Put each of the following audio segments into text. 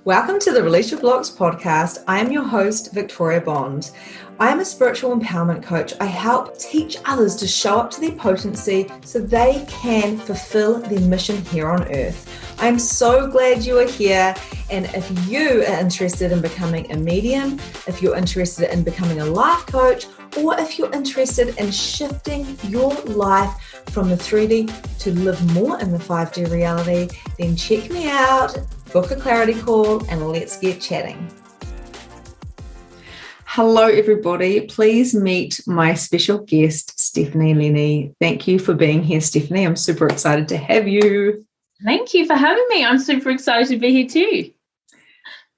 Welcome to the Release Your Blocks podcast. I am your host, Victoria Bond. I am a spiritual empowerment coach. I help teach others to show up to their potency so they can fulfill their mission here on earth. I am so glad you are here. And if you are interested in becoming a medium, if you're interested in becoming a life coach, or if you're interested in shifting your life from the 3D to live more in the 5D reality, then check me out, book a clarity call, and let's get chatting. Hello, everybody. Please meet my special guest, Stephanie Lenne. Thank you for being here, Stephanie. I'm super excited to have you. Thank you for having me. I'm super excited to be here too.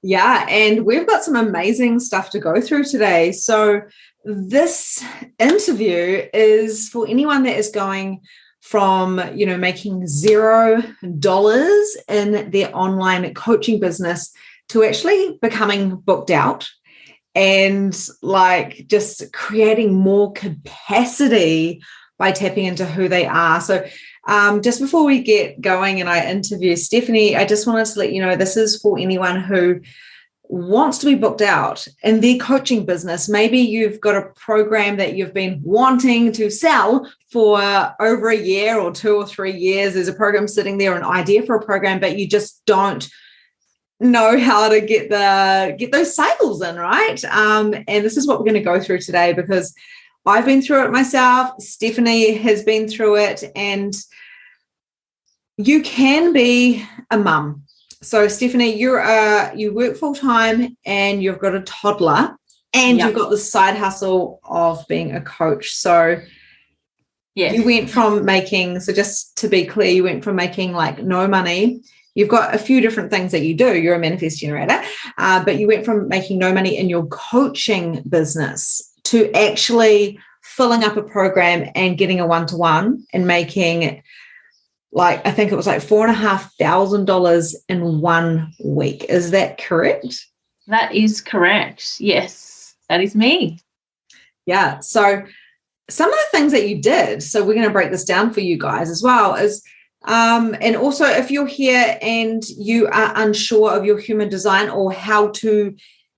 Yeah, and we've got some amazing stuff to go through today. So this interview is for anyone that is going from, making $0 in their online coaching business to actually becoming booked out and just creating more capacity by tapping into who they are. So just before we get going and I interview Stephanie, I just wanted to let you know this is for anyone who wants to be booked out in their coaching business. Maybe you've got a program that you've been wanting to sell for over a year or 2 or 3 years. There's a program sitting there, an idea for a program, but you just don't know how to get those sales in, right? And this is what we're going to go through today, because I've been through it myself. Stephanie has been through it, and you can be a mum. So Stephanie, you work full time and you've got a toddler, and You've got the side hustle of being a coach. So yes. You went from making, so just to be clear, you went from making no money. You've got a few different things that you do. You're a manifest generator, but you went from making no money in your coaching business to actually filling up a program and getting a one-to-one and making I think it was $4,500 in 1 week. Is that correct? That is correct. Yes, that is me. Yeah. So some of the things that you did, so we're going to break this down for you guys as well, is and also if you're here and you are unsure of your human design or how to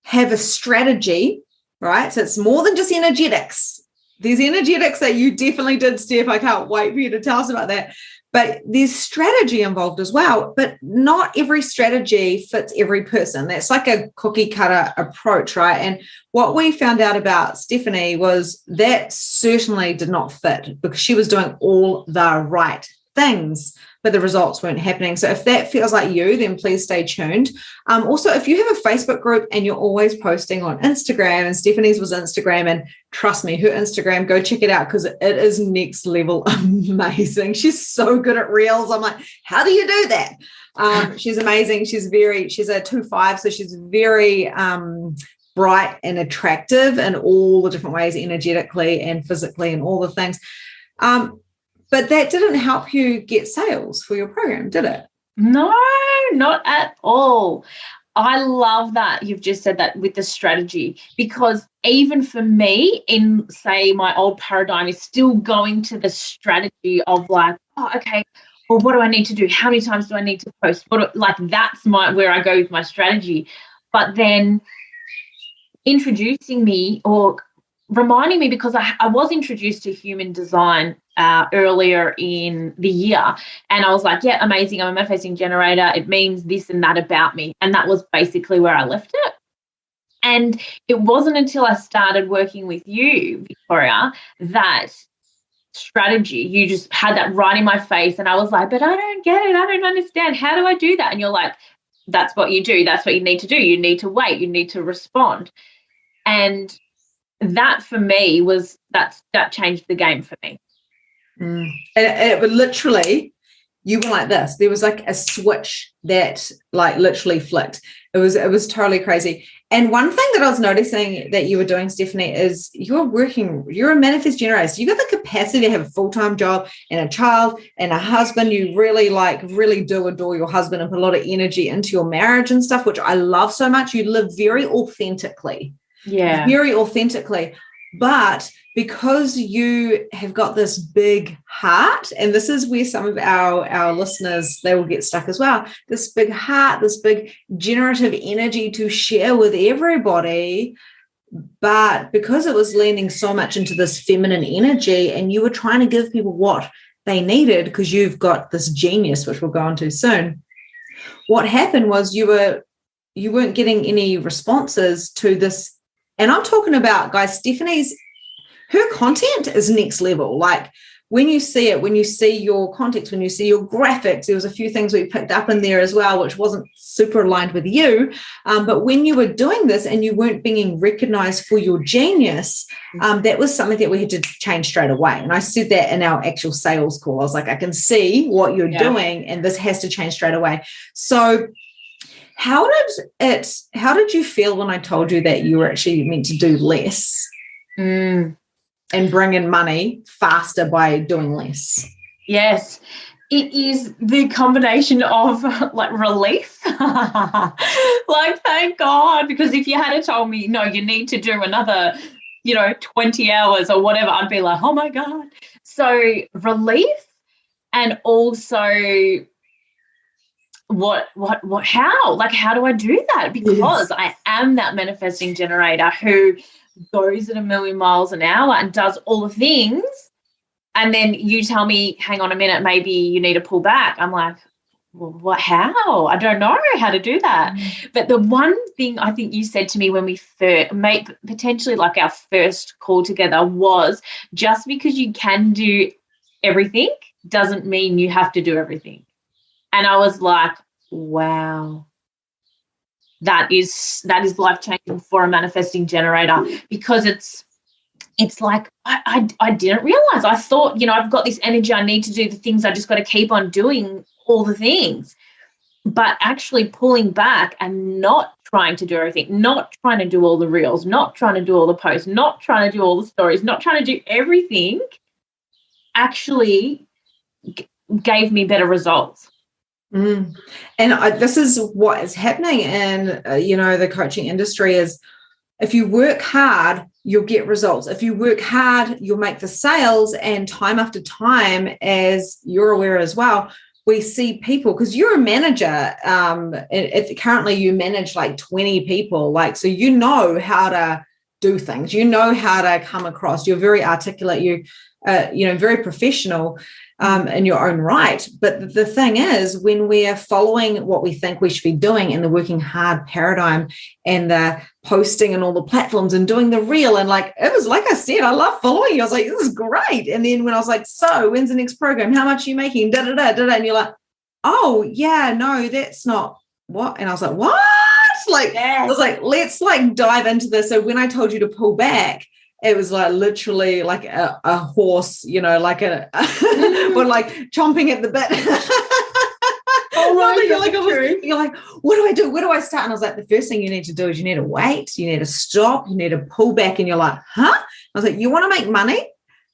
have a strategy, right? So it's more than just energetics. There's energetics that you definitely did, Steph. I can't wait for you to tell us about that. But there's strategy involved as well, but not every strategy fits every person. That's like a cookie cutter approach, right? And what we found out about Stephanie was that certainly did not fit, because she was doing all the right things, but the results weren't happening. So if that feels like you, then please stay tuned. Also, if you have a Facebook group and you're always posting on Instagram, and Stephanie's was Instagram, and trust me, her Instagram, go check it out, because it is next level amazing. She's so good at reels. I'm like, how do you do that? She's amazing. She's a 2.5, so she's very bright and attractive in all the different ways, energetically and physically and all the things. But that didn't help you get sales for your program, did it? No, not at all. I love that you've just said that with the strategy, because even for me, in, say, my old paradigm is still going to the strategy of okay, well, what do I need to do? How many times do I need to post? That's where I go with my strategy. But then introducing me or reminding me, because I was introduced to human design earlier in the year, and I was like, yeah, amazing, I'm a manifesting generator, it means this and that about me. And that was basically where I left it. And it wasn't until I started working with you, Victoria, that strategy, you just had that right in my face, and I was like, but I don't get it, I don't understand, how do I do that? And you're like, that's what you do, that's what you need to do, you need to wait, you need to respond. And that for me that changed the game for me. And it would literally, you were like this. There was a switch that literally flicked. It was totally crazy. And one thing that I was noticing that you were doing, Stephanie, is you're a manifest generator. So you got the capacity to have a full-time job and a child and a husband. You really do adore your husband and put a lot of energy into your marriage and stuff, which I love so much. You live very authentically. Yeah. Very authentically. But because you have got this big heart, and this is where some of our listeners, they will get stuck as well, this big heart, this big generative energy to share with everybody. But because it was leaning so much into this feminine energy, and you were trying to give people what they needed because you've got this genius, which we'll go on to soon, what happened was you weren't getting any responses to this. And I'm talking about, guys, her content is next level. Like when you see it, when you see your context, when you see your graphics, there was a few things we picked up in there as well, which wasn't super aligned with you. But when you were doing this and you weren't being recognized for your genius, that was something that we had to change straight away. And I said that in our actual sales call. I was like, I can see what you're doing, and this has to change straight away. So how did you feel when I told you that you were actually meant to do less and bring in money faster by doing less? Yes, it is the combination of like relief. Like, thank God, because if you had told me, no, you need to do another, 20 hours or whatever, I'd be like, oh my God. So relief, and also how do I do that? Because I am that manifesting generator who goes at 1,000,000 miles an hour and does all the things, and then you tell me, hang on a minute, maybe you need to pull back. I'm like, well, how? I don't know how to do that. But the one thing I think you said to me when we first made potentially like our first call together was, just because you can do everything doesn't mean you have to do everything. And I was like, wow, that is life-changing for a manifesting generator, because it's like I didn't realize. I thought, I've got this energy, I need to do the things, I just got to keep on doing all the things. But actually pulling back and not trying to do everything, not trying to do all the reels, not trying to do all the posts, not trying to do all the stories, not trying to do everything, actually gave me better results. And this is what is happening in, the coaching industry is, if you work hard, you'll get results. If you work hard, you'll make the sales. And time after time, as you're aware as well, we see people, because you're a manager, currently you manage like 20 people, like, so you know how to do things, you know how to come across, you're very articulate, you very professional in your own right. But the thing is, when we're following what we think we should be doing in the working hard paradigm and the posting and all the platforms and doing the reel, and like, it was like I said, I love following you. I was like, this is great. And then when I was like, so when's the next program? How much are you making? Da, da, da, da, da. And you're like, oh yeah, no, that's not what. And I was like, what? Like, I was like, let's like dive into this. So when I told you to pull back, it was like literally like a horse, like but like chomping at the bit. Oh my God, you're like, what do I do? Where do I start? And I was like, the first thing you need to do is you need to wait, you need to stop, you need to pull back. And you're like, huh? I was like, you want to make money?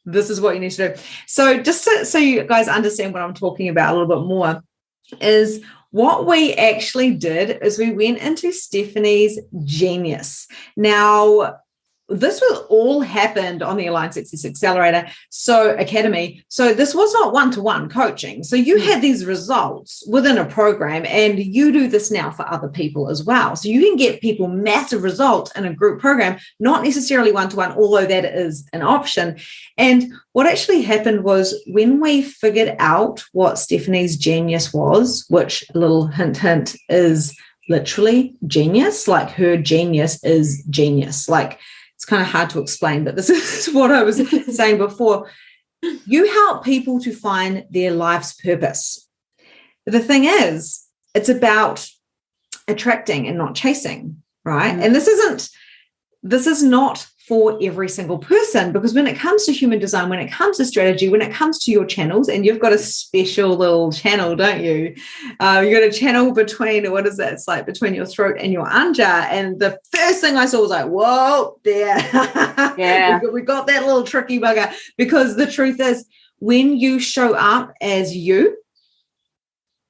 This is what you need to do. So just so you guys understand what I'm talking about a little bit more, is what we actually did is we went into Stephanie's genius. Now, this was all happened on the Aligned Success Accelerator Academy. So this was not one-to-one coaching. So you had these results within a program, and you do this now for other people as well. So you can get people massive results in a group program, not necessarily one-to-one, although that is an option. And what actually happened was, when we figured out what Stephanie's genius was, which, a little hint, is literally genius, like her genius is genius. Like, it's kind of hard to explain, but this is what I was saying before. You help people to find their life's purpose. The thing is, it's about attracting and not chasing, right? And this is not for every single person, because when it comes to human design, when it comes to strategy, when it comes to your channels, and you've got a special little channel, don't you? You've got a channel between, what is that? It's like between your throat and your anja. And the first thing I saw was like, whoa, there. Yeah. we got that little tricky bugger, because the truth is, when you show up as you,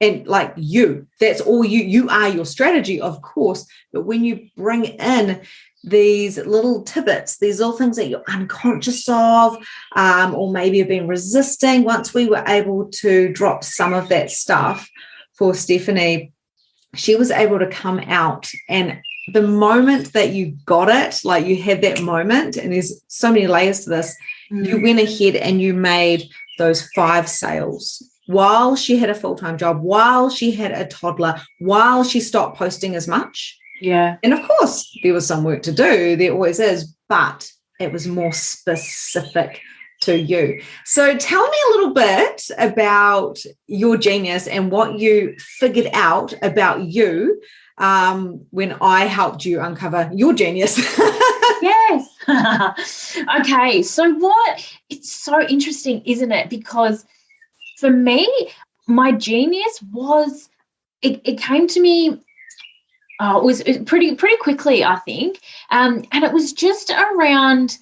and like you, that's all you are your strategy, of course. But when you bring in these little tidbits, these little things that you're unconscious of, or maybe have been resisting. Once we were able to drop some of that stuff for Stephanie, she was able to come out, and the moment that you got it, like you had that moment, and there's so many layers to this, you went ahead and you made those 5 sales while she had a full-time job, while she had a toddler, while she stopped posting as much. Yeah. And of course, there was some work to do. There always is, but it was more specific to you. So tell me a little bit about your genius and what you figured out about you when I helped you uncover your genius. Yes. Okay. So it's so interesting, isn't it? Because for me, my genius was, it came to me, it was pretty quickly, I think. And it was just around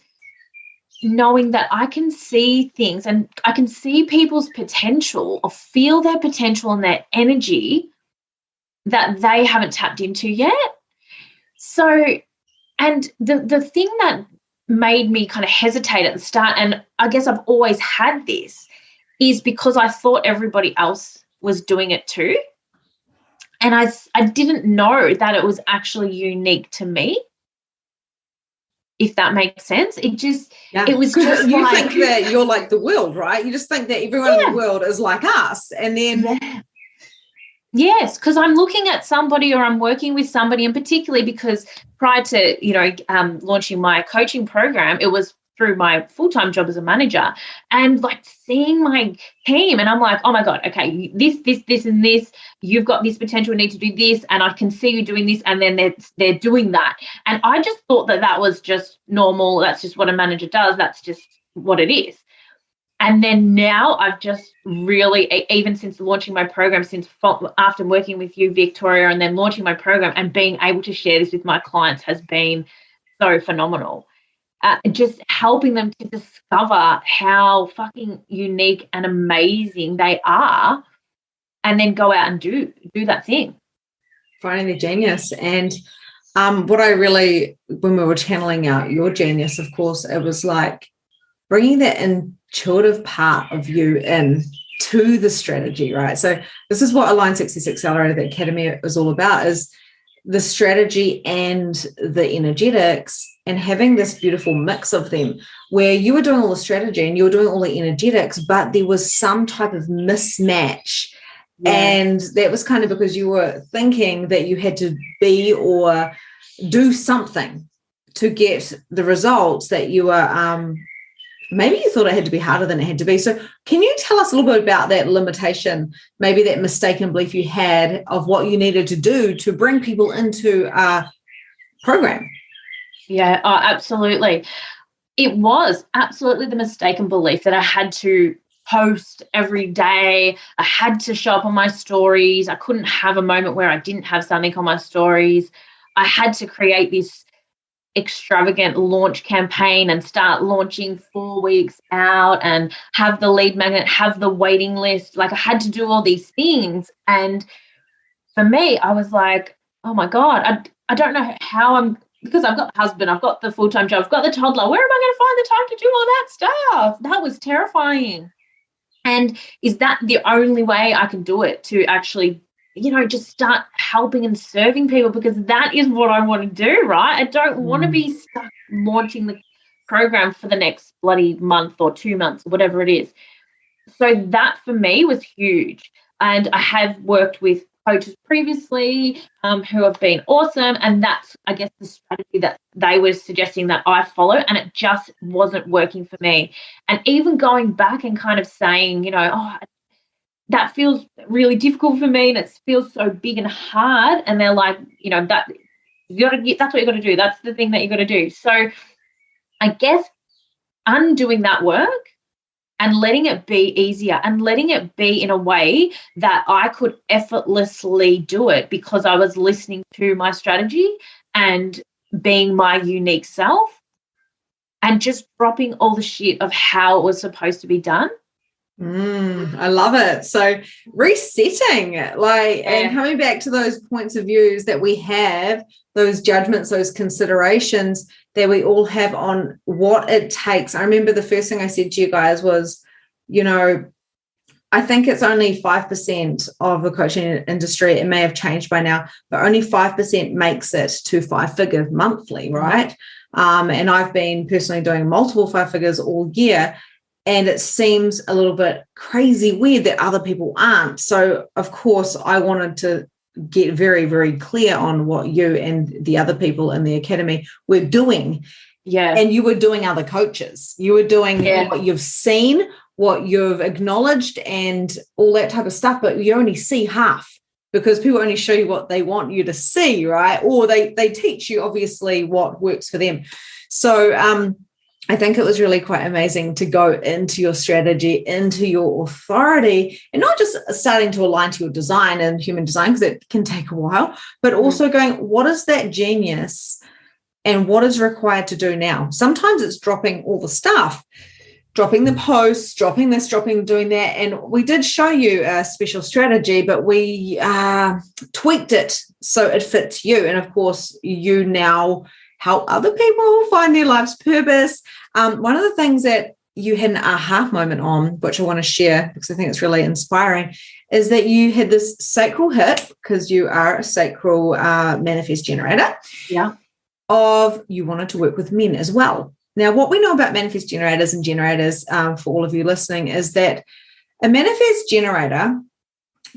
knowing that I can see things and I can see people's potential or feel their potential and their energy that they haven't tapped into yet. So, and the thing that made me kind of hesitate at the start, and I guess I've always had this, is because I thought everybody else was doing it too. And I didn't know that it was actually unique to me, if that makes sense. It just, it was just you like, think that you're like the world, right? You just think that everyone in the world is like us. And then yes, because I'm looking at somebody or I'm working with somebody, and particularly because prior to, launching my coaching program, it was through my full-time job as a manager, and like seeing my team, and I'm like, oh my God, okay, this, and this, you've got this potential, need to do this, and I can see you doing this, and then they're doing that. And I just thought that was just normal. That's just what a manager does. That's just what it is. And then now I've just really, even since launching my program, after working with you, Victoria, and then launching my program and being able to share this with my clients has been so phenomenal. Just helping them to discover how fucking unique and amazing they are, and then go out and do that thing. Finding the genius. And what I really, when we were channeling out your genius, of course, it was like bringing that intuitive part of you in to the strategy, right? So this is what Align Success Accelerator, the Academy, is all about, is the strategy and the energetics, and having this beautiful mix of them, where you were doing all the strategy and you were doing all the energetics, but there was some type of mismatch. Yeah. And that was kind of because you were thinking that you had to be or do something to get the results that you were, maybe you thought it had to be harder than it had to be. So can you tell us a little bit about that limitation, maybe that mistaken belief you had of what you needed to do to bring people into a program? Yeah, absolutely. It was absolutely the mistaken belief that I had to post every day. I had to show up on my stories. I couldn't have a moment where I didn't have something on my stories. I had to create this extravagant launch campaign and start launching 4 weeks out and have the lead magnet, have the waiting list. Like, I had to do all these things. And for me, I was like, oh my God, I don't know how because I've got the husband, I've got the full-time job, I've got the toddler. Where am I going to find the time to do all that stuff? That was terrifying. And is that the only way I can do it, to actually, just start helping and serving people? Because that is what I want to do, right? I don't want to be stuck launching the program for the next bloody month or 2 months, whatever it is. So that for me was huge. And I have worked with coaches previously who have been awesome, and that's, I guess, the strategy that they were suggesting that I follow, and it just wasn't working for me. And even going back and kind of saying, that feels really difficult for me, and it feels so big and hard, and they're like, that's what you got to do, that's the thing that you got to do. So I guess undoing that work and letting it be easier, and letting it be in a way that I could effortlessly do it because I was listening to my strategy and being my unique self, and just dropping all the shit of how it was supposed to be done, I love it. So resetting, and coming back to those points of views that we have, those judgments, those considerations that we all have on what it takes. I remember the first thing I said to you guys was, I think it's only 5% of the coaching industry. It may have changed by now, but only 5% makes it to 5-figure monthly, right? And I've been personally doing multiple 5 figures all year. And it seems a little bit crazy weird that other people aren't. So, of course, I wanted to get very, very clear on what you and the other people in the academy were doing. Yeah. And you were doing other coaches. You were doing what you've seen, what you've acknowledged, and all that type of stuff. But you only see half because people only show you what they want you to see, right? Or they teach you, obviously, what works for them. So, I think it was really quite amazing to go into your strategy, into your authority, and not just starting to align to your design and human design, because it can take a while, but also going, what is that genius and what is required to do now? Sometimes it's dropping all the stuff, dropping the posts, dropping this, doing that. And we did show you a special strategy, but we tweaked it so it fits you. And of course, you now help other people find their life's purpose. One of the things that you had an aha moment on, which I want to share because I think it's really inspiring, is that you had this sacral hit, because you are a sacral manifest generator, of you wanted to work with men as well. Now, what we know about manifest generators and generators, for all of you listening, is that a manifest generator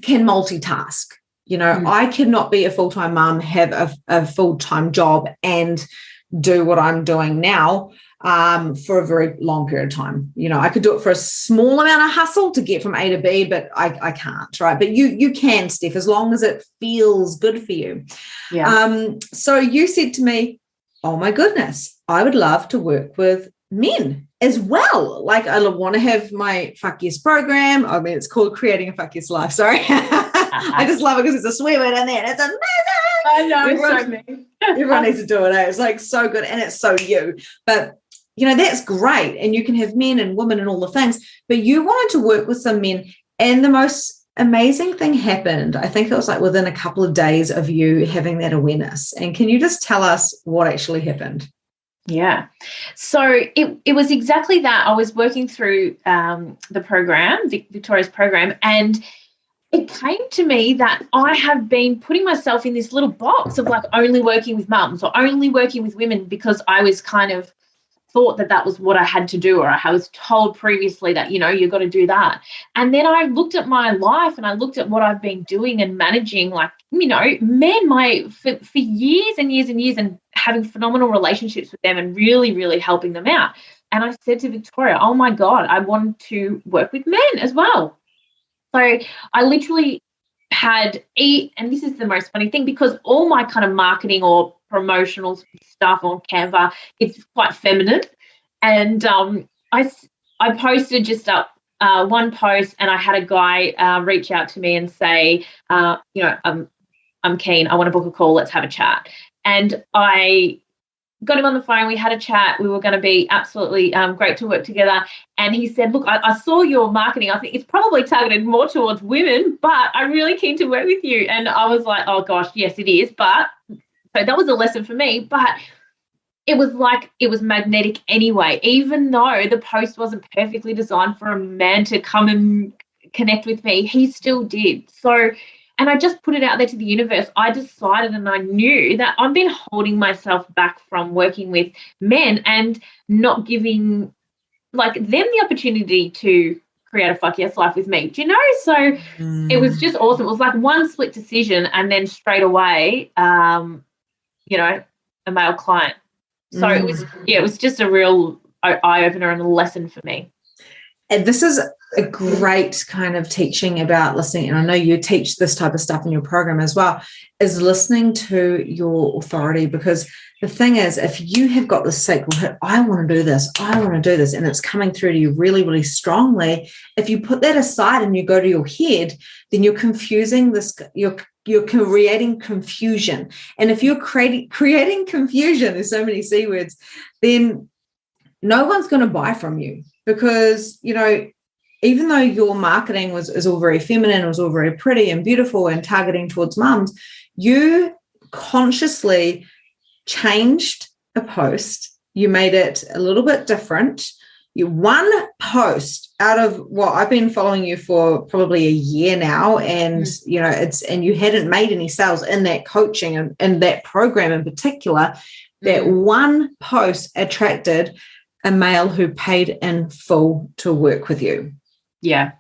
can multitask. I cannot be a full-time mom, have a full-time job, and do what I'm doing now for a very long period of time. I could do it for a small amount of hustle to get from A to B, but I can't, right? But you can, Steph, as long as it feels good for you. So you said to me, oh my goodness, I would love to work with men as well. Like, I want to have my Fuck Yes program. I mean, it's called Creating a Fuck Yes Life. Sorry. I just love it because it's a swear word in there. And it's amazing. I know. Everyone needs to do it. It's like so good. And it's so you. But, that's great. And you can have men and women and all the things. But you wanted to work with some men. And the most amazing thing happened. I think it was like within a couple of days of you having that awareness. And can you just tell us what actually happened? Yeah. So it was exactly that. I was working through the program, Victoria's program, and it came to me that I have been putting myself in this little box of like only working with mums or only working with women, because I was kind of thought that was what I had to do, or I was told previously that, you've got to do that. And then I looked at my life and I looked at what I've been doing and managing, like, men for years and years and years, and having phenomenal relationships with them and really, really helping them out. And I said to Victoria, oh my God, I want to work with men as well. So I literally and this is the most funny thing, because all my kind of marketing or promotional stuff on Canva, it's quite feminine. And I posted just up one post, and I had a guy reach out to me and say, I'm keen. I want to book a call. Let's have a chat. And I got him on the phone. We had a chat. We were going to be absolutely great to work together. And he said, look, I saw your marketing. I think it's probably targeted more towards women, but I'm really keen to work with you. And I was like, oh, gosh, yes, it is. But so that was a lesson for me. But it was like it was magnetic anyway, even though the post wasn't perfectly designed for a man to come and connect with me, he still did. So, and I just put it out there to the universe. I decided, and I knew that I've been holding myself back from working with men and not giving like them the opportunity to create a fuck yes life with me. Do you know? So it was just awesome. It was like one split decision, and then straight away, a male client. So it was just a real eye opener and a lesson for me. And this is a great kind of teaching about listening, and I know you teach this type of stuff in your program as well, is listening to your authority. Because the thing is, if you have got this sacral hit, I want to do this, and it's coming through to you really, really strongly, if you put that aside and you go to your head, then you're confusing this, you're creating confusion. And if you're creating confusion, there's so many C words, then no one's going to buy from you, because, even though your marketing is all very feminine, it was all very pretty and beautiful and targeting towards mums, you consciously changed a post. You made it a little bit different. You one post out of I've been following you for probably a year now, and and you hadn't made any sales in that coaching and that program in particular. That one post attracted a male who paid in full to work with you. Yeah.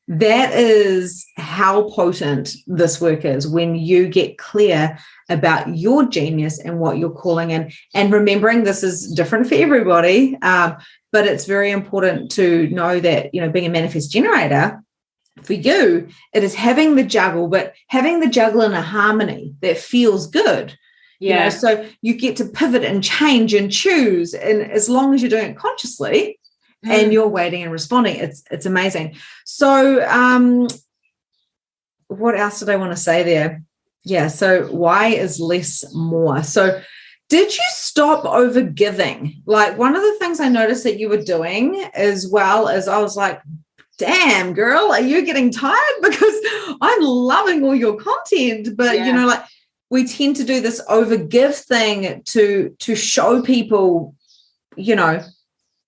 That is how potent this work is, when you get clear about your genius and what you're calling in, and remembering this is different for everybody. But it's very important to know that, being a manifest generator, for you, it is having the juggle, but having the juggle in a harmony that feels good. Yeah. So you get to pivot and change and choose. And as long as you're doing it consciously and you're waiting and responding, it's amazing. So what else did I want to say there? Yeah. So why is less more? So did you stop over giving? Like, one of the things I noticed that you were doing, as well as I was like, damn, girl, are you getting tired? Because I'm loving all your content. But, like, we tend to do this over give thing to show people,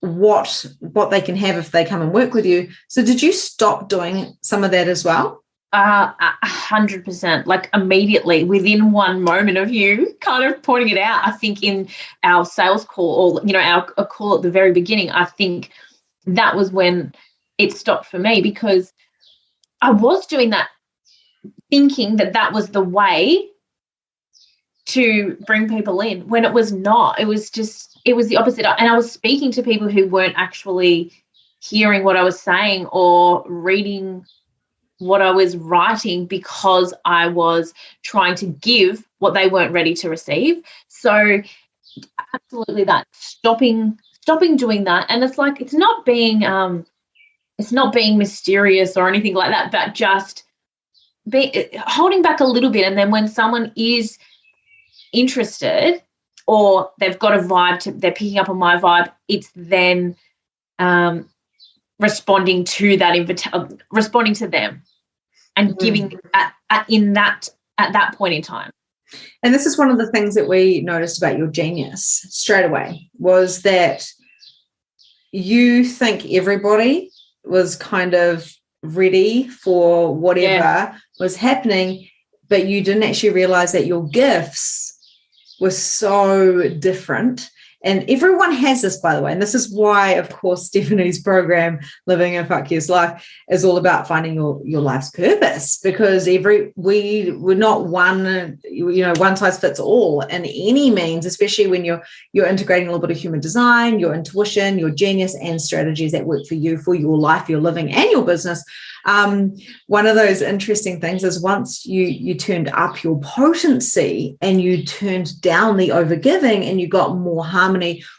what they can have if they come and work with you. So did you stop doing some of that as well? 100%, like immediately within one moment of you kind of pointing it out. I think in our sales call, or our call at the very beginning, I think that was when it stopped for me, because I was doing that thinking that was the way to bring people in, when it was not. It was the opposite. And I was speaking to people who weren't actually hearing what I was saying or reading what I was writing, because I was trying to give what they weren't ready to receive. So absolutely, that stopping doing that. And it's like, it's not being mysterious or anything like that, but just holding back a little bit. And then when someone is interested, or they've got a vibe, they're picking up on my vibe, it's then responding to that responding to them and giving at that point in time. And this is one of the things that we noticed about your genius straight away, was that you think everybody was kind of ready for whatever was happening, but you didn't actually realize that your gifts were so different. And everyone has this, by the way. And this is why, of course, Stephanie's program, Living a Fuck Yes Life, is all about finding your life's purpose, because we're not one size fits all in any means, especially when you're integrating a little bit of human design, your intuition, your genius, and strategies that work for you, for your life, your living, and your business. One of those interesting things is, once you turned up your potency and you turned down the overgiving and you got more harmony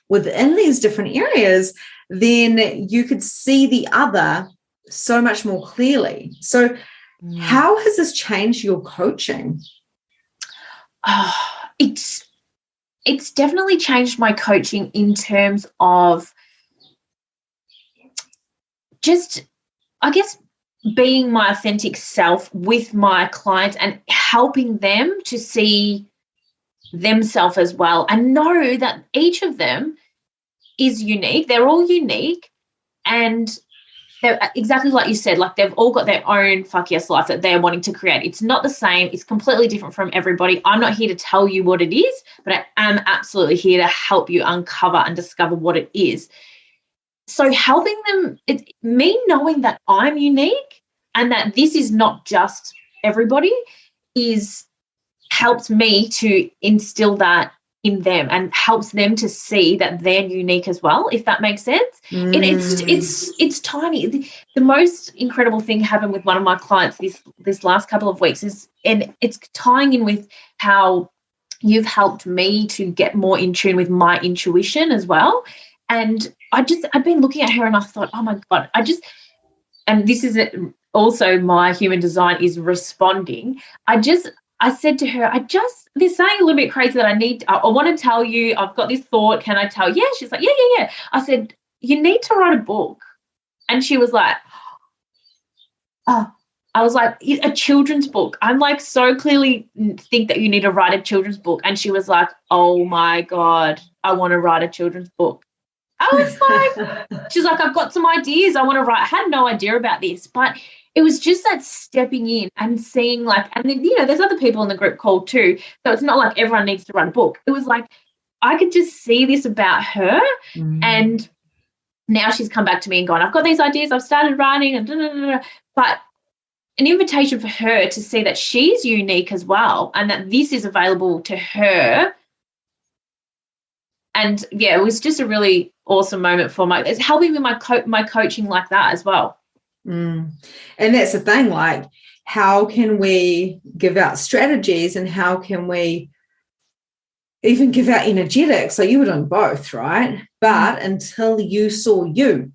within these different areas, then you could see the other so much more clearly. So how has this changed your coaching? It's definitely changed my coaching in terms of just, I guess, being my authentic self with my clients and helping them to see themselves as well, and know that each of them is unique. They're all unique, and they're exactly like you said, like they've all got their own fuck yes life that they're wanting to create. It's not the same. It's completely different from everybody. I'm not here to tell you what it is, but I am absolutely here to help you uncover and discover what it is. So helping them, me knowing that I'm unique and that this is not just everybody, helps me to instill that in them, and helps them to see that they're unique as well, if that makes sense. It's tiny. The most incredible thing happened with one of my clients this last couple of weeks and it's tying in with how you've helped me to get more in tune with my intuition as well. And I'd been looking at her and I thought, oh my God, and this is also my human design is responding. I said to her, they're saying a little bit crazy that I want to tell you, I've got this thought, can I tell? Yeah. She's like, yeah. I said, you need to write a book. And she was like, oh, I was like, a children's book. I'm like, so clearly think that you need to write a children's book. And she was like, oh my God, I want to write a children's book. I was like, she's like, I've got some ideas I want to write. I had no idea about this, but it was just that stepping in and seeing like, and then, there's other people in the group called too. So it's not like everyone needs to write a book. It was like, I could just see this about her. And now she's come back to me and gone, I've got these ideas. I've started writing and but an invitation for her to see that she's unique as well and that this is available to her. And, yeah, it was just a really awesome moment for it's helping with my coaching like that as well. And that's the thing, like, how can we give out strategies and how can we even give out energetics? So you were doing both, right? But until you saw you.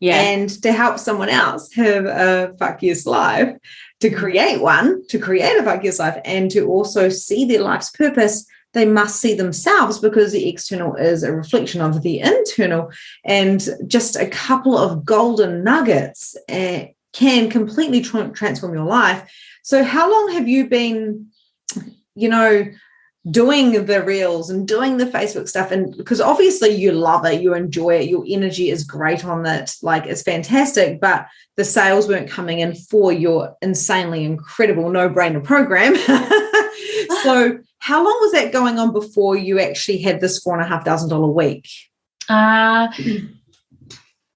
Yeah. And to help someone else have a fuck yes life, to create a fuck yes life and to also see their life's purpose, they must see themselves because the external is a reflection of the internal. And just a couple of golden nuggets can completely transform your life. So how long have you been, doing the reels and doing the Facebook stuff? And because obviously you love it, you enjoy it, your energy is great on it, like it's fantastic, but the sales weren't coming in for your insanely incredible no-brainer program. So how long was that going on before you actually had this $4,500 week?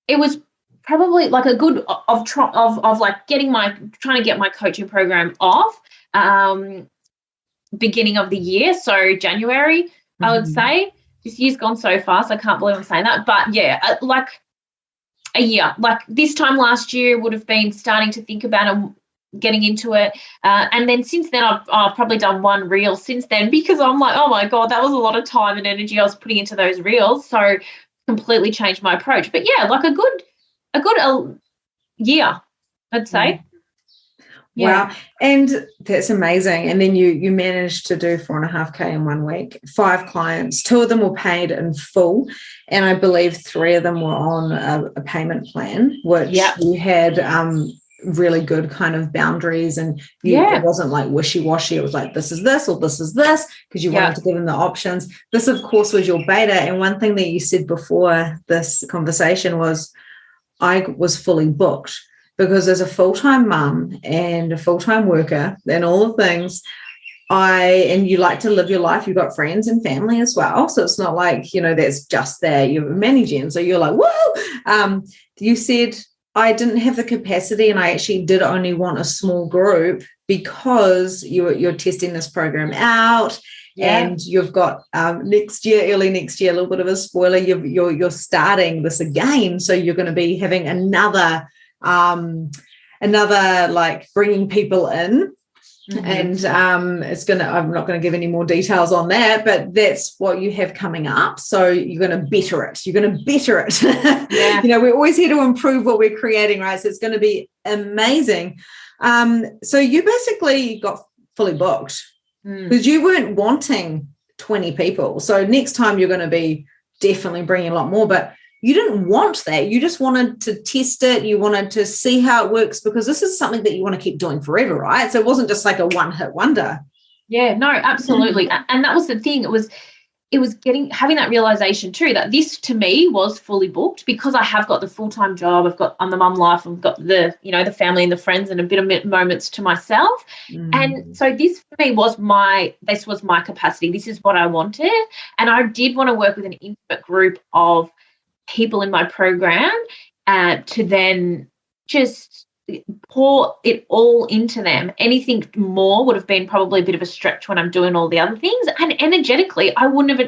It was probably like a good of like trying to get my coaching program off. Beginning of the year, so January, I would say. This year's gone so fast, I can't believe I'm saying that. But, yeah, like a year. Like this time last year would have been starting to think about it, getting into it. And then since then, I've probably done one reel since then because I'm like, oh, my God, that was a lot of time and energy I was putting into those reels. So completely changed my approach. But, yeah, like a good year, I'd say. Yeah. Wow. And that's amazing. And then you managed to do 4.5K in 1 week, 5 clients, 2 of them were paid in full. And I believe 3 of them were on a payment plan, which you had really good kind of boundaries and it wasn't like wishy-washy. It was like, this is this or this is this, because you wanted to give them the options. This, of course, was your beta. And one thing that you said before this conversation was, I was fully booked. Because as a full-time mum and a full-time worker and all the things, and you like to live your life, you've got friends and family as well. So it's not like, that's just there. You're managing. So you're like, whoa. You said, I didn't have the capacity and I actually did only want a small group because you're testing this program out. Yeah. And you've got early next year, a little bit of a spoiler, you're starting this again. So you're going to be having another like bringing people in and I'm not going to give any more details on that, but that's what you have coming up. So you're going to better it. Yeah. We're always here to improve what we're creating, right? So it's going to be amazing. So you basically got fully booked because you weren't wanting 20 people. So next time you're going to be definitely bringing a lot more, but you didn't want that. You just wanted to test it. You wanted to see how it works because this is something that you want to keep doing forever, right? So it wasn't just like a one-hit wonder. Yeah, no, absolutely. And that was the thing. It was having that realization too, that this to me was fully booked because I have got the full-time job. I'm the mum life. I've got the, the family and the friends and a bit of moments to myself. And so this for me was my capacity. This is what I wanted. And I did want to work with an intimate group of people in my program to then just pour it all into them. Anything more would have been probably a bit of a stretch when I'm doing all the other things, and energetically I wouldn't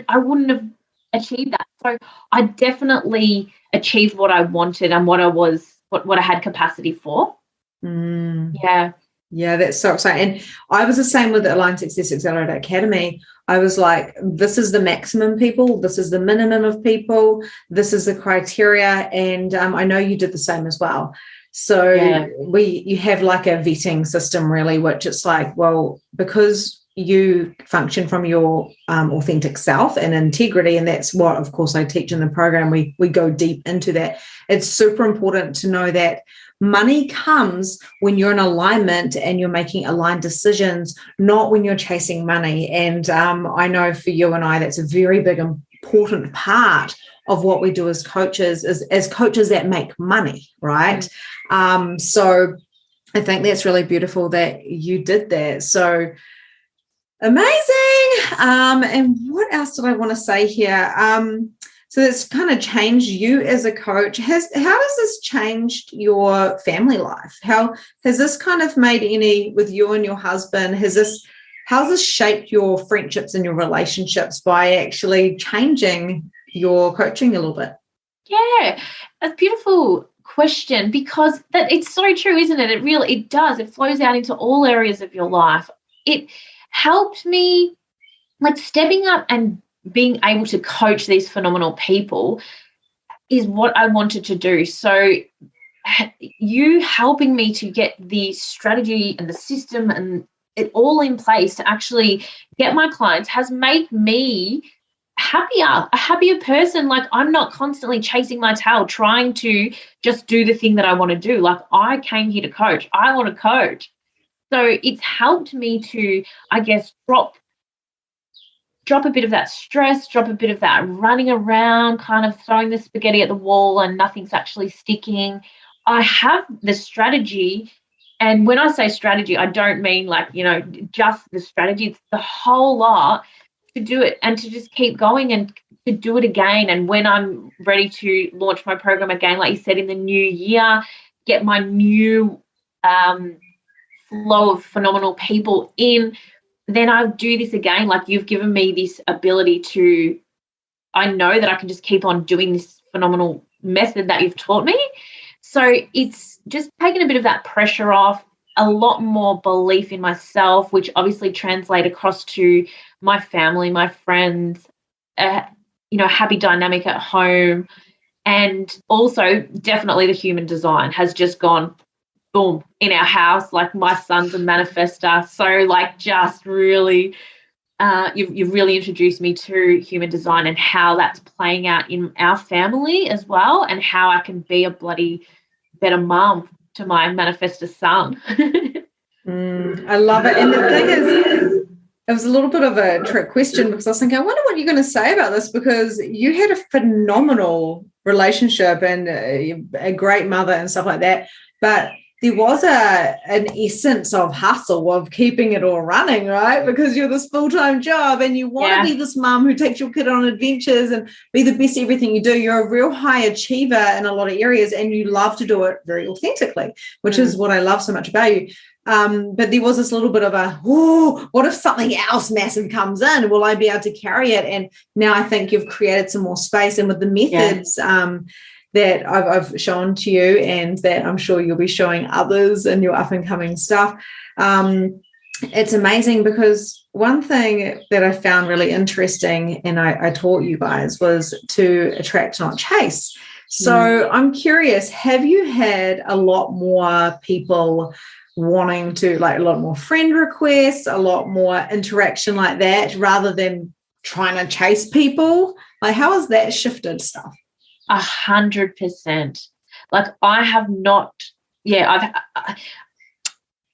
have achieved that. So I definitely achieved what I wanted and what I had capacity for. Yeah, that's so exciting. And I was the same with the Align Success Accelerator Academy. I was like, this is the maximum people, this is the minimum of people, this is the criteria. And I know you did the same as well. So you have like a vetting system really, which it's like, well, because you function from your authentic self and integrity. And that's what, of course, I teach in the program. We go deep into that. It's super important to know that money comes when you're in alignment and you're making aligned decisions, not when you're chasing money. And I know for you and I, that's a very big, important part of what we do as coaches, as coaches that make money, right? So I think that's really beautiful that you did that. So amazing. And what else did I want to say here? So it's kind of changed you as a coach. How does this changed your family life? How has this kind of made any with you and your husband? How's this shaped your friendships and your relationships by actually changing your coaching a little bit? Yeah, a beautiful question, because that it's so true, isn't it? It does. It flows out into all areas of your life. It helped me, like, stepping up and being able to coach these phenomenal people is what I wanted to do. So you helping me to get the strategy and the system and it all in place to actually get my clients has made me a happier person. Like, I'm not constantly chasing my tail trying to just do the thing that I want to do. Like, I came here to coach. I want to coach. So it's helped me to, I guess, drop a bit of that stress, drop a bit of that running around, kind of throwing the spaghetti at the wall and nothing's actually sticking. I have the strategy. And when I say strategy, I don't mean like, just the strategy. It's the whole lot to do it and to just keep going and to do it again. And when I'm ready to launch my program again, like you said, in the new year, get my new flow of phenomenal people in, then I'll do this again. Like, you've given me this ability to, I know that I can just keep on doing this phenomenal method that you've taught me. So it's just taken a bit of that pressure off, a lot more belief in myself, which obviously translate across to my family, my friends, happy dynamic at home. And also definitely the human design has just gone boom in our house. Like, my son's a manifester. So like, just really, you've really introduced me to human design and how that's playing out in our family as well, and how I can be a bloody better mom to my manifestor son. I love it. And the thing is, it was a little bit of a trick question, because I was thinking, I wonder what you're going to say about this, because you had a phenomenal relationship and a great mother and stuff like that. But there was an essence of hustle, of keeping it all running, right? Because you're this full-time job and you want to be this mum who takes your kid on adventures and be the best at everything you do. You're a real high achiever in a lot of areas and you love to do it very authentically, which is what I love so much about you. But there was this little bit of what if something else massive comes in? Will I be able to carry it? And now I think you've created some more space, and with the methods that I've shown to you and that I'm sure you'll be showing others in your up and coming stuff. It's amazing, because one thing that I found really interesting, and I taught you guys, was to attract, not chase. So I'm curious, have you had a lot more people wanting to, like, a lot more friend requests, a lot more interaction like that, rather than trying to chase people? Like, how has that shifted stuff? 100%. Like, I have not,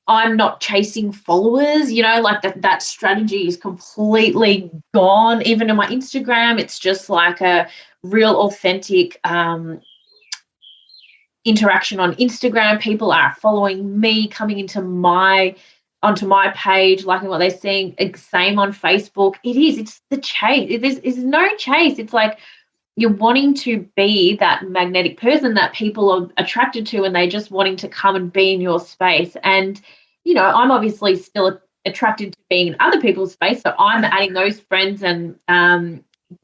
I'm not chasing followers, like that strategy is completely gone. Even in my Instagram, it's just like a real authentic interaction on Instagram. People are following me, coming onto my page, liking what they're seeing. Same on Facebook. It's the chase. There's no chase. It's like, you're wanting to be that magnetic person that people are attracted to, and they're just wanting to come and be in your space. And, I'm obviously still attracted to being in other people's space. So I'm adding those friends and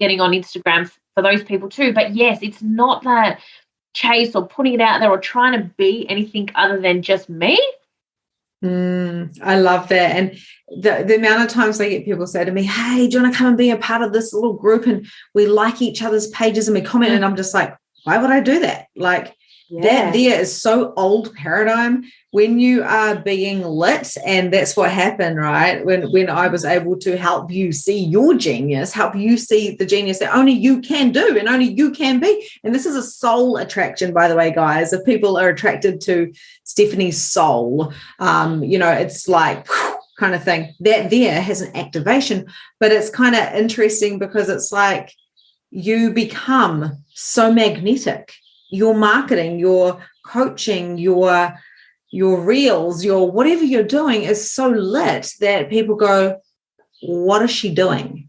getting on Instagram for those people too. But yes, it's not that chase or putting it out there or trying to be anything other than just me. I love that. And the amount of times I get people say to me, hey, do you want to come and be a part of this little group, and we like each other's pages and we comment, and I'm just like, why would I do that? Like, That there is so old paradigm when you are being lit, and that's what happened, right? When I was able to help you see your genius, help you see the genius that only you can do and only you can be. And this is a soul attraction, by the way, guys. If people are attracted to Stephanie's soul, it's like kind of thing. That there has an activation, but it's kind of interesting because it's like you become so magnetic. Your marketing, your coaching, your reels, your whatever you're doing is so lit that people go, what is she doing?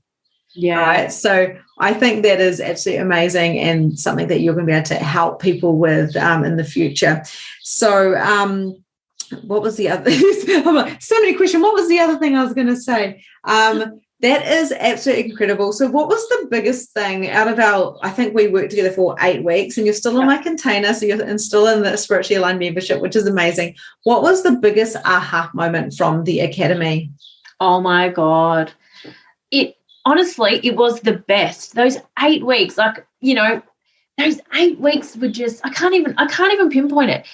Yeah. Right. So I think that is absolutely amazing and something that you're going to be able to help people with in the future. So what was the other? So many questions. What was the other thing I was going to say? That is absolutely incredible. So what was the biggest thing out of I think we worked together for 8 weeks and you're still in my container. So you're still in the Spiritually Aligned membership, which is amazing. What was the biggest aha moment from the Academy? Oh my God. Honestly, it was the best. Those 8 weeks, those 8 weeks were just, I can't even pinpoint it.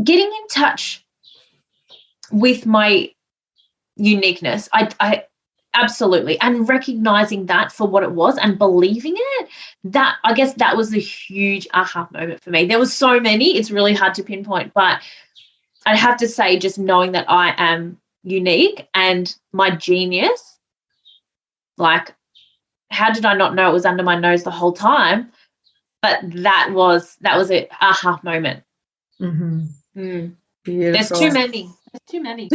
Getting in touch with my uniqueness, I absolutely, and recognizing that for what it was and believing it, I guess that was a huge aha moment for me. There was so many, it's really hard to pinpoint, but I'd have to say just knowing that I am unique and my genius, like, how did I not know it was under my nose the whole time? But that was an aha moment. Mm-hmm. There's too many. Honestly,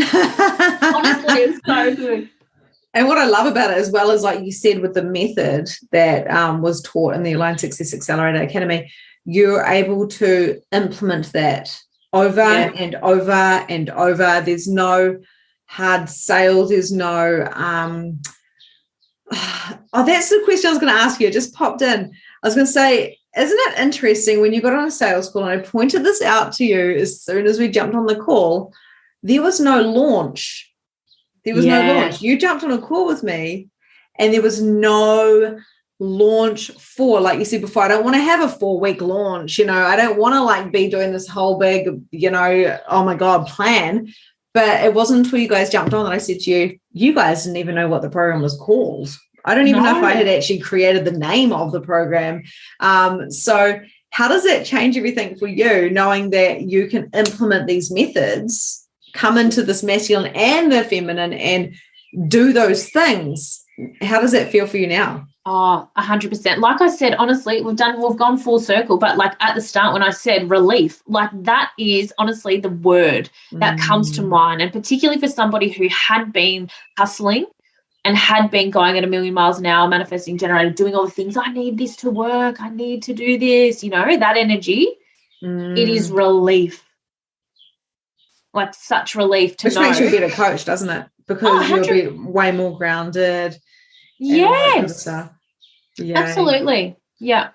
it's so good. And what I love about it, as well as like you said, with the method that was taught in the Aligned Success Accelerator Academy, you're able to implement that over and over and over. There's no hard sale. There's no that's the question I was going to ask you. It just popped in. I was going to say, isn't it interesting when you got on a sales call, and I pointed this out to you as soon as we jumped on the call, there was no launch. There was no launch. You jumped on a call with me and there was no launch for, like you said before, I don't want to have a 4-week launch. I don't want to like be doing this whole big, oh my God, plan. But it wasn't until you guys jumped on that I said to you guys didn't even know what the program was called. I don't even know if I had actually created the name of the program. So how does that change everything for you, knowing that you can implement these methods, come into this masculine and the feminine and do those things? How does that feel for you now? Oh, 100%. Like I said, honestly, we've gone full circle, but like at the start when I said relief, like that is honestly the word that comes to mind. And particularly for somebody who had been hustling and had been going at 1,000,000 miles an hour, manifesting generator, doing all the things, I need this to work, I need to do this, that energy, it is relief. Like such relief to know. Which makes you a better coach, doesn't it? Because you'll be way more grounded. Yes. Yeah. Absolutely. Yeah.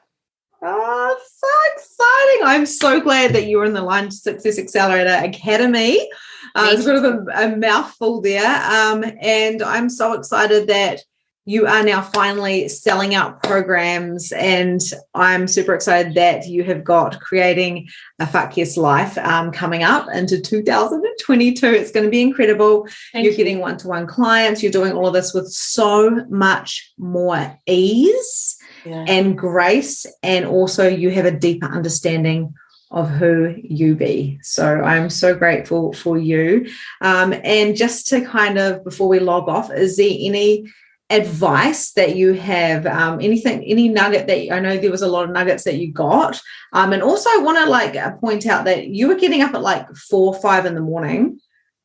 Oh, so exciting. I'm so glad that you were in the Aligned Success Accelerator Academy. It's a bit of a mouthful there. And I'm so excited that you are now finally selling out programs, and I'm super excited that you have got Creating a Fuck Yes Life coming up into 2022. It's going to be incredible. You're getting one-to-one clients. You're doing all of this with so much more ease and grace, and also you have a deeper understanding of who you be. So I'm so grateful for you. And just to kind of, before we log off, is there any advice that you have, any nugget that I know there was a lot of nuggets that you got, and also I want to point out that you were getting up at 4 or 5 in the morning.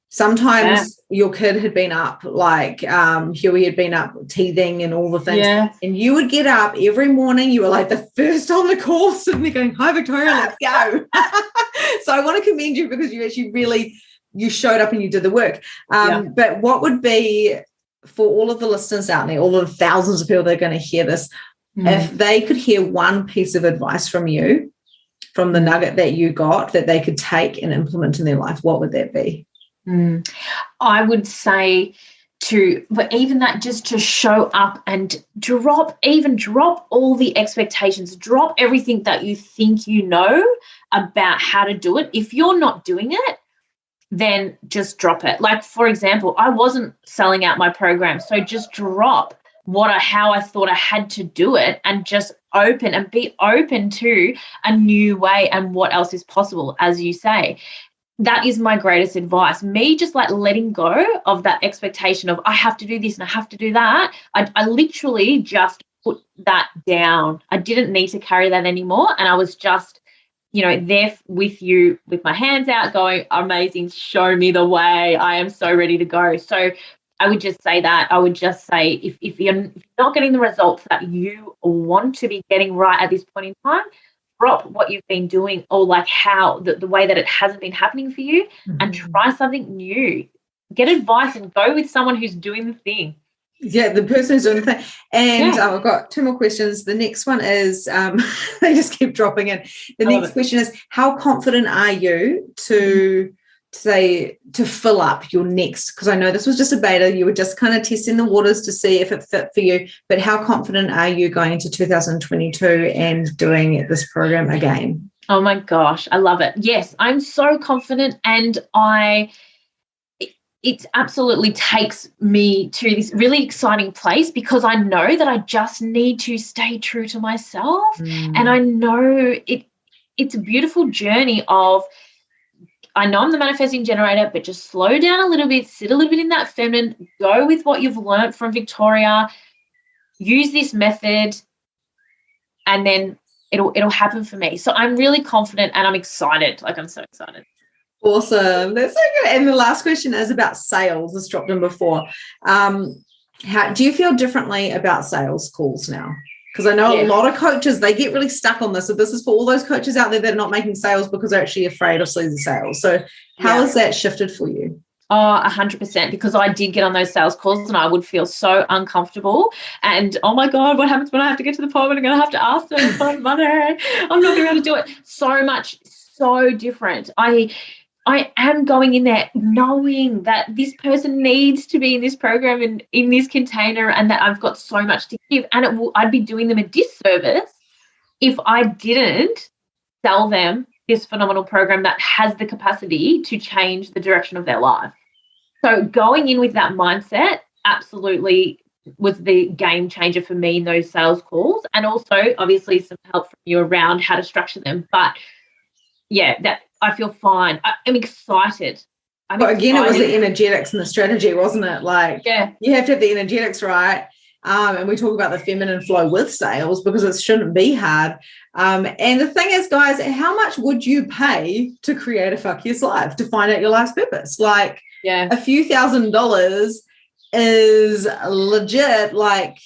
Sometimes your kid had been up, Huey had been up teething and all the things, and you would get up every morning. You were like the first on the call, sitting there going, "Hi Victoria, let's go." So I want to commend you because you actually you showed up and you did the work. But what would be, for all of the listeners out there, all of the thousands of people that are going to hear this, if they could hear one piece of advice from you, from the nugget that you got, that they could take and implement in their life, what would that be? I would say but even that, just to show up and drop all the expectations, drop everything that you think you know, about how to do it. If you're not doing it, then just drop it. Like, for example, I wasn't selling out my program, so just drop how I thought I had to do it and just be open to a new way and what else is possible, as you say. That is my greatest advice. Me just like letting go of that expectation of I have to do this and I have to do that. I literally just put that down. I didn't need to carry that anymore. And I was just, there with you with my hands out going, amazing, show me the way. I am so ready to go. So I would just say that. I would just say if you're not getting the results that you want to be getting right at this point in time, drop what you've been doing, or like how the way that it hasn't been happening for you, and try something new. Get advice and go with someone who's doing the thing. Yeah, the person who's doing the thing. And I've got 2 more questions. The next one is, they just keep dropping in. The next question is, how confident are you to fill up your next, because I know this was just a beta, you were just kind of testing the waters to see if it fit for you, but how confident are you going into 2022 and doing this program again? Oh my gosh, I love it. Yes, I'm so confident, and it absolutely takes me to this really exciting place, because I know that I just need to stay true to myself. And I know it's a beautiful journey of, I know I'm the manifesting generator, but just slow down a little bit, sit a little bit in that feminine, go with what you've learned from Victoria, use this method, and then it'll happen for me. So I'm really confident and I'm excited. Like, I'm so excited. Awesome. That's so good. And the last question is about sales. This dropped in before. How do you feel differently about sales calls now? Because I know a lot of coaches, they get really stuck on this. So this is for all those coaches out there that are not making sales because they're actually afraid of sleazy sales. So how has that shifted for you? Oh, 100%, because I did get on those sales calls and I would feel so uncomfortable. And, oh, my God, what happens when I have to get to the point when I'm going to have to ask them for money? I'm not going to be able to do it. So different. I am going in there knowing that this person needs to be in this program and in this container, and that I've got so much to give. And I'd be doing them a disservice if I didn't sell them this phenomenal program that has the capacity to change the direction of their life. So going in with that mindset absolutely was the game changer for me in those sales calls, and also obviously some help from you around how to structure them. But yeah, that I feel fine. I'm excited. Again, it was the energetics and the strategy, wasn't it? Like, you have to have the energetics right. And we talk about the feminine flow with sales because it shouldn't be hard. And the thing is, guys, how much would you pay to create a fuck yes life, to find out your life's purpose? Like, a few $1,000s is legit, like,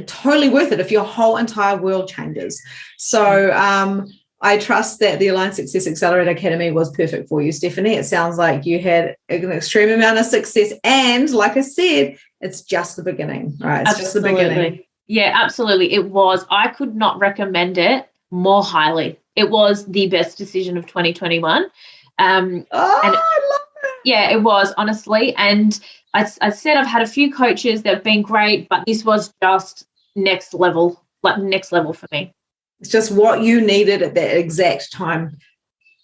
totally worth it if your whole entire world changes. So, I trust that the Aligned Success Accelerator Academy was perfect for you, Stephanie. It sounds like you had an extreme amount of success. And like I said, it's just the beginning, right? It's just the beginning. Yeah, absolutely. It was. I could not recommend it more highly. It was the best decision of 2021. I love it. Yeah, it was, honestly. And I said I've had a few coaches that have been great, but this was just next level for me. It's just what you needed at that exact time.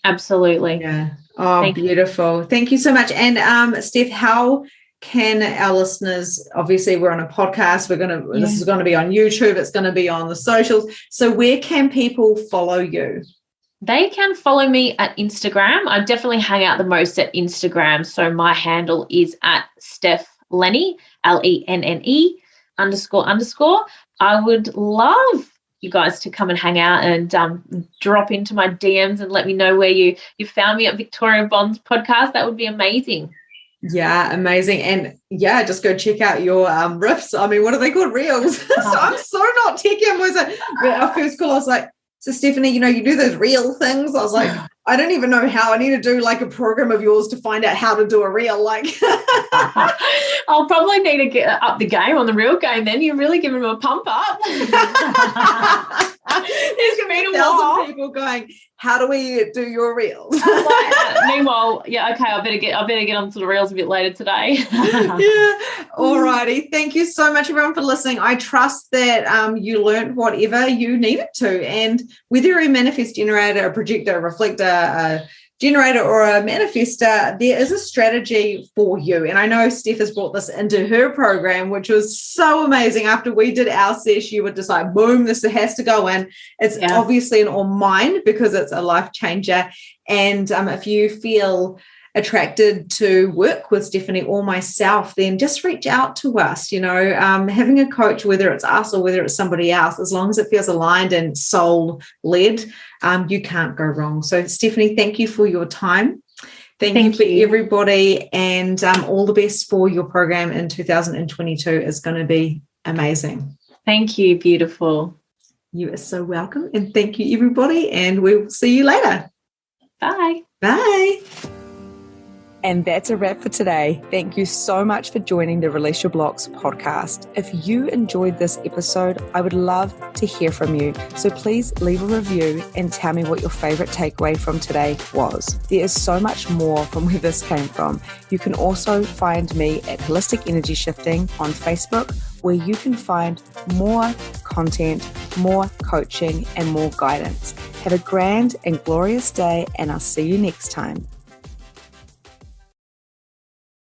Absolutely. Yeah. Oh, beautiful. Thank you so much. And Steph, how can our listeners, obviously we're on a podcast, this is going to be on YouTube, it's going to be on the socials. So where can people follow you? They can follow me at Instagram. I definitely hang out the most at Instagram. So my handle is at Steph Lenne, Lenne __. I would love you guys to come and hang out and drop into my DMs and let me know where you found me at Victoria Bond's podcast. That would be amazing. Yeah, amazing. And yeah, just go check out your riffs. I mean, what are they called? Reels. So I'm so not techie. Our first call, I was like, so Stephanie, you do those reel things. I was like, I don't even know how. I need to do like a program of yours to find out how to do a reel. Like, I'll probably need to get up the game on the reel game then. You're really giving them a pump up. There's going to be 1,000 people going, how do we do your reels? Meanwhile, yeah, okay, I better get onto the reels a bit later today. Yeah. All righty. Thank you so much, everyone, for listening. I trust that you learned whatever you needed to. And whether you're a manifest generator, a projector, a reflector, a generator, or a manifester, there is a strategy for you. And I know Steph has brought this into her program, which was so amazing. After we did our sesh, you would just like, boom, this has to go in. It's obviously an all mine because it's a life changer. And if you feel attracted to work with Stephanie or myself, then just reach out to us. Having a coach, whether it's us or whether it's somebody else, as long as it feels aligned and soul led, you can't go wrong. So Stephanie, thank you for your time. Thank you for everybody, and all the best for your program in 2022. Is going to be amazing. Thank you. Beautiful. You are so welcome, and thank you everybody, and we'll see you later. Bye. Bye. And that's a wrap for today. Thank you so much for joining the Release Your Blocks podcast. If you enjoyed this episode, I would love to hear from you. So please leave a review and tell me what your favorite takeaway from today was. There is so much more from where this came from. You can also find me at Holistic Energy Shifting on Facebook, where you can find more content, more coaching, and more guidance. Have a grand and glorious day, and I'll see you next time.